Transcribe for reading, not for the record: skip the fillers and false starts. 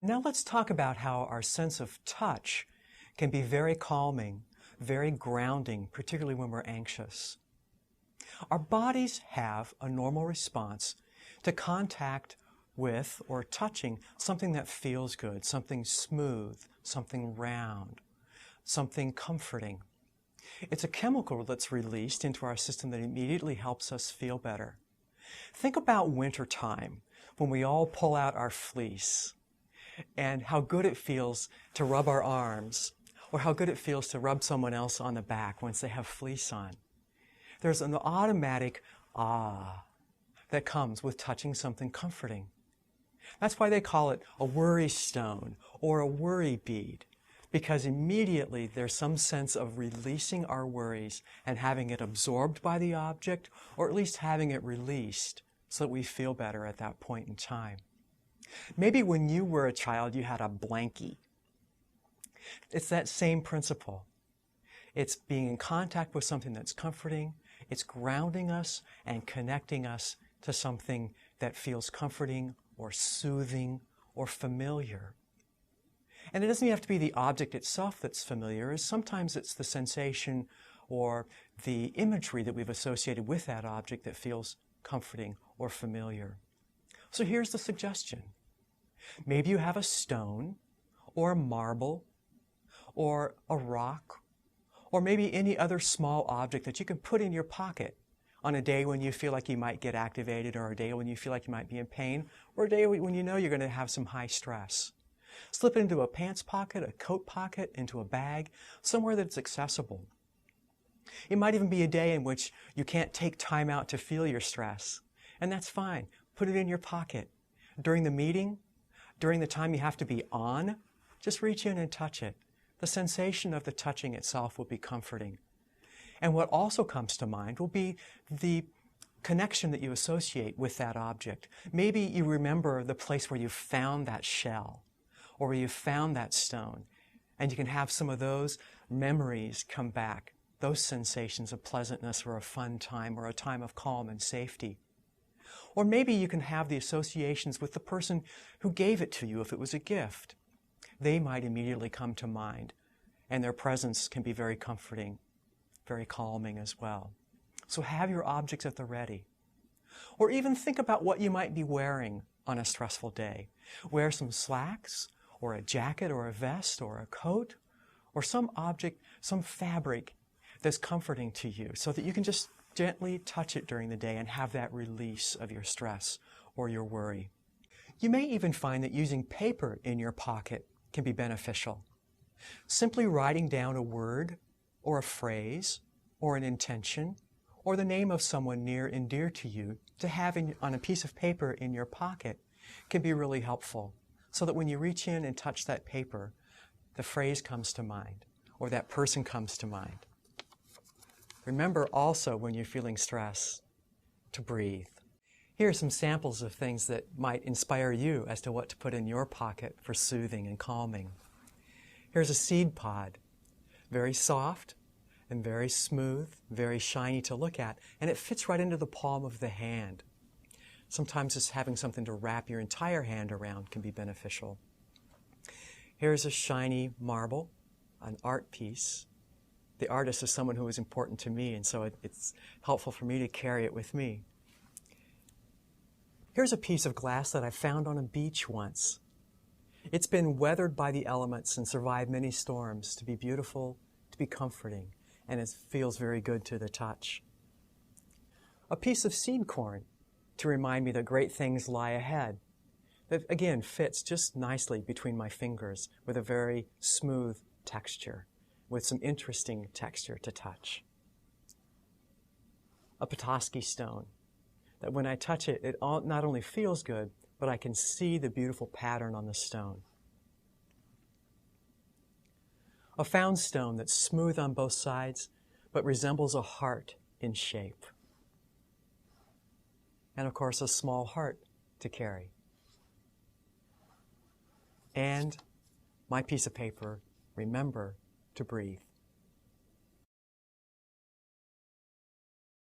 Now let's talk about how our sense of touch can be very calming, very grounding, particularly when we're anxious. Our bodies have a normal response to contact with or touching something that feels good, something smooth, something round, something comforting. It's a chemical that's released into our system that immediately helps us feel better. Think about wintertime when we all pull out our fleece and how good it feels to rub our arms, or how good it feels to rub someone else on the back once they have fleece on. There's an automatic that comes with touching something comforting. That's why they call it a worry stone or a worry bead, because immediately there's some sense of releasing our worries and having it absorbed by the object, or at least having it released so that we feel better at that point in time. Maybe when you were a child you had a blankie. It's that same principle. It's being in contact with something that's comforting, it's grounding us and connecting us to something that feels comforting or soothing or familiar. And it doesn't even have to be the object itself that's familiar. Sometimes it's the sensation or the imagery that we've associated with that object that feels comforting or familiar. So here's the suggestion. Maybe you have a stone or a marble or a rock or maybe any other small object that you can put in your pocket on a day when you feel like you might get activated, or a day when you feel like you might be in pain, or a day when you know you're going to have some high stress. Slip it into a pants pocket, a coat pocket, into a bag, somewhere that's accessible. It might even be a day in which you can't take time out to feel your stress, and that's fine. Put it in your pocket. During the meeting, during the time you have to be on, just reach in and touch it. The sensation of the touching itself will be comforting. And what also comes to mind will be the connection that you associate with that object. Maybe you remember the place where you found that shell or where you found that stone, and you can have some of those memories come back, those sensations of pleasantness or a fun time or a time of calm and safety. Or maybe you can have the associations with the person who gave it to you if it was a gift. They might immediately come to mind, and their presence can be very comforting, very calming as well. So have your objects at the ready. Or even think about what you might be wearing on a stressful day. Wear some slacks, or a jacket, or a vest, or a coat, or some object, some fabric that's comforting to you so that you can just gently touch it during the day and have that release of your stress or your worry. You may even find that using paper in your pocket can be beneficial. Simply writing down a word or a phrase or an intention or the name of someone near and dear to you to have on a piece of paper in your pocket can be really helpful, so that when you reach in and touch that paper, the phrase comes to mind or that person comes to mind. Remember also, when you're feeling stress, to breathe. Here are some samples of things that might inspire you as to what to put in your pocket for soothing and calming. Here's a seed pod, very soft and very smooth, very shiny to look at, and it fits right into the palm of the hand. Sometimes just having something to wrap your entire hand around can be beneficial. Here's a shiny marble, an art piece. The artist is someone who is important to me, and so it's helpful for me to carry it with me. Here's a piece of glass that I found on a beach once. It's been weathered by the elements and survived many storms to be beautiful, to be comforting, and it feels very good to the touch. A piece of seed corn to remind me that great things lie ahead. That again fits just nicely between my fingers with a very smooth texture, with some interesting texture to touch. A Petoskey stone, that when I touch it, it not only feels good, but I can see the beautiful pattern on the stone. A found stone that's smooth on both sides, but resembles a heart in shape. And of course, a small heart to carry. And my piece of paper, remember to breathe.